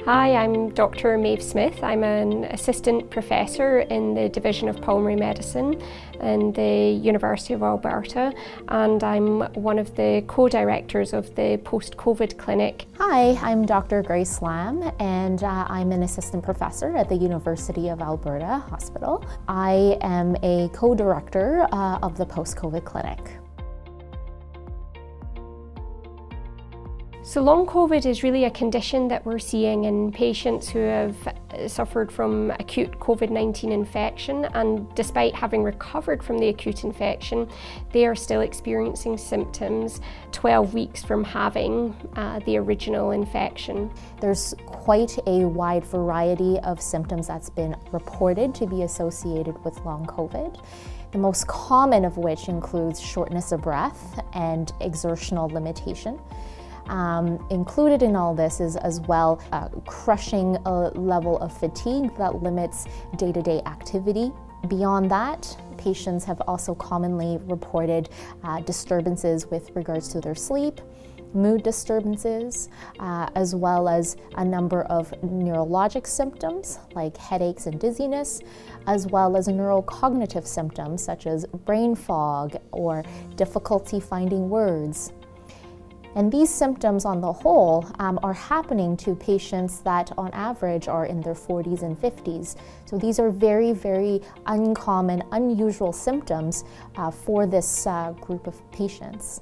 Hi, I'm Dr. Maeve Smith. I'm an assistant professor in the Division of Pulmonary Medicine in the University of Alberta, and I'm one of the co-directors of the post-COVID clinic. Hi, I'm Dr. Grace Lamb, and I'm an assistant professor at the University of Alberta Hospital. I am a co-director of the post-COVID clinic. So long COVID is really a condition that we're seeing in patients who have suffered from acute COVID-19 infection, and despite having recovered from the acute infection, they are still experiencing symptoms 12 weeks from having the original infection. There's quite a wide variety of symptoms that's been reported to be associated with long COVID. The most common of which includes shortness of breath and exertional limitation. Included in all this is as well crushing level of fatigue that limits day-to-day activity. Beyond that, patients have also commonly reported disturbances with regards to their sleep, mood disturbances, as well as a number of neurologic symptoms like headaches and dizziness, as well as neurocognitive symptoms such as brain fog or difficulty finding words. And these symptoms on the whole are happening to patients that on average are in their 40s and 50s. So these are very, very uncommon, unusual symptoms for this group of patients.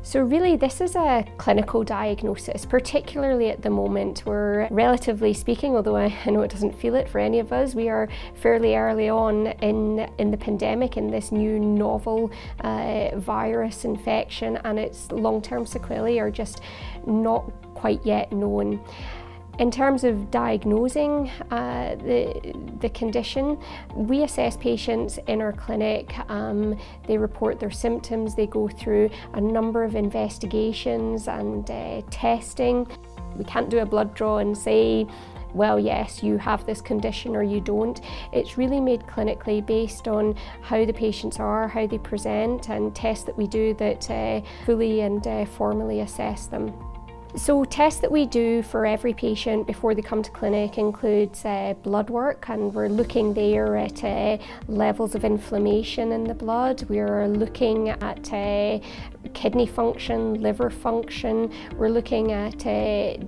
So really this is a clinical diagnosis, particularly at the moment. We're relatively speaking, although I know it doesn't feel it for any of us, we are fairly early on in the pandemic, in this new novel virus infection, and its long-term sequelae are just not quite yet known. In terms of diagnosing the condition, we assess patients in our clinic. They report their symptoms, they go through a number of investigations and testing. We can't do a blood draw and say, well, yes, you have this condition or you don't. It's really made clinically based on how the patients are, how they present, and tests that we do that fully and formally assess them. So tests that we do for every patient before they come to clinic includes blood work, and we're looking there at levels of inflammation in the blood. We're looking at kidney function, liver function. We're looking at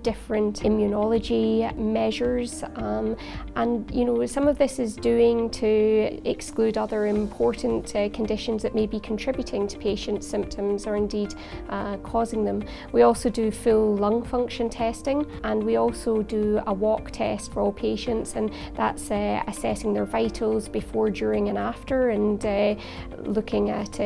different immunology measures, and you know, some of this is doing to exclude other important conditions that may be contributing to patients' symptoms or indeed causing them. We also do full lung function testing, and we also do a walk test for all patients, and that's assessing their vitals before, during and after, and looking at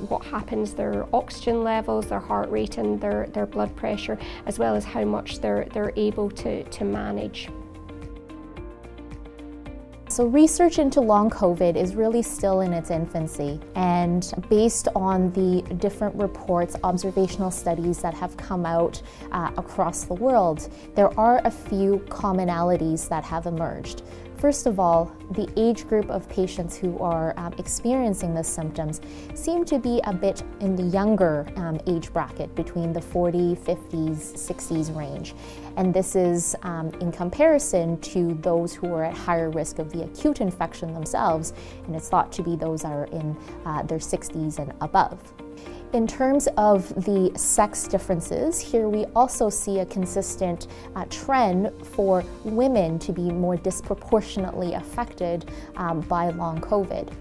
what happens, their oxygen levels, their heart rate and their blood pressure, as well as how much they're able to manage. So research into long COVID is really still in its infancy, and based on the different reports, observational studies that have come out across the world, there are a few commonalities that have emerged. First of all, the age group of patients who are experiencing the symptoms seem to be a bit in the younger age bracket, between the 40s, 50s, 60s range. And this is in comparison to those who are at higher risk of the acute infection themselves, and it's thought to be those that are in their 60s and above. In terms of the sex differences, here we also see a consistent trend for women to be more disproportionately affected by long COVID.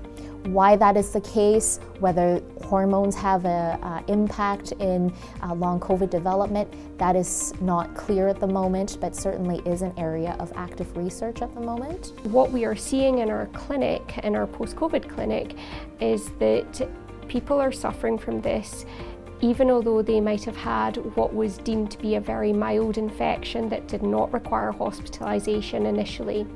Why that is the case, whether hormones have an impact in long COVID development, that is not clear at the moment, but certainly is an area of active research at the moment. What we are seeing in our clinic, in our post-COVID clinic, is that people are suffering from this even although they might have had what was deemed to be a very mild infection that did not require hospitalisation initially.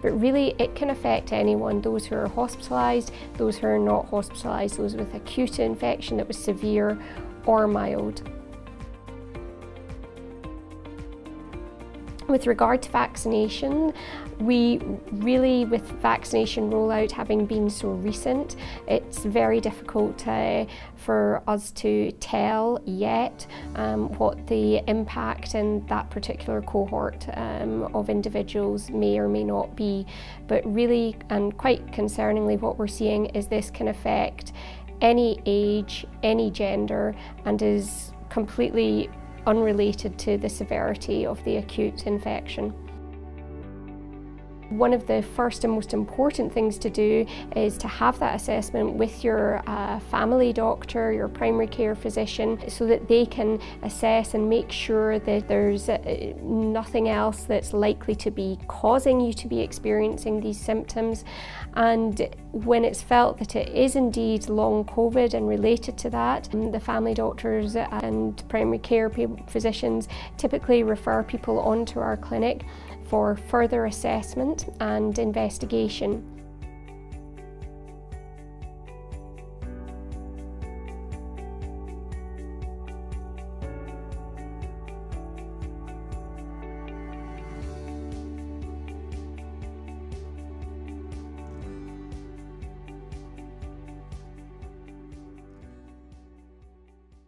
But really it can affect anyone, those who are hospitalised, those who are not hospitalised, those with acute infection that was severe or mild. With regard to vaccination, we really, with vaccination rollout having been so recent, it's very difficult for us to tell yet what the impact in that particular cohort of individuals may or may not be. But really, and quite concerningly, what we're seeing is this can affect any age, any gender, and is completely unrelated to the severity of the acute infection. One of the first and most important things to do is to have that assessment with your family doctor, your primary care physician, so that they can assess and make sure that there's nothing else that's likely to be causing you to be experiencing these symptoms. And when it's felt that it is indeed long COVID and related to that, the family doctors and primary care physicians typically refer people onto our clinic for further assessment and investigation.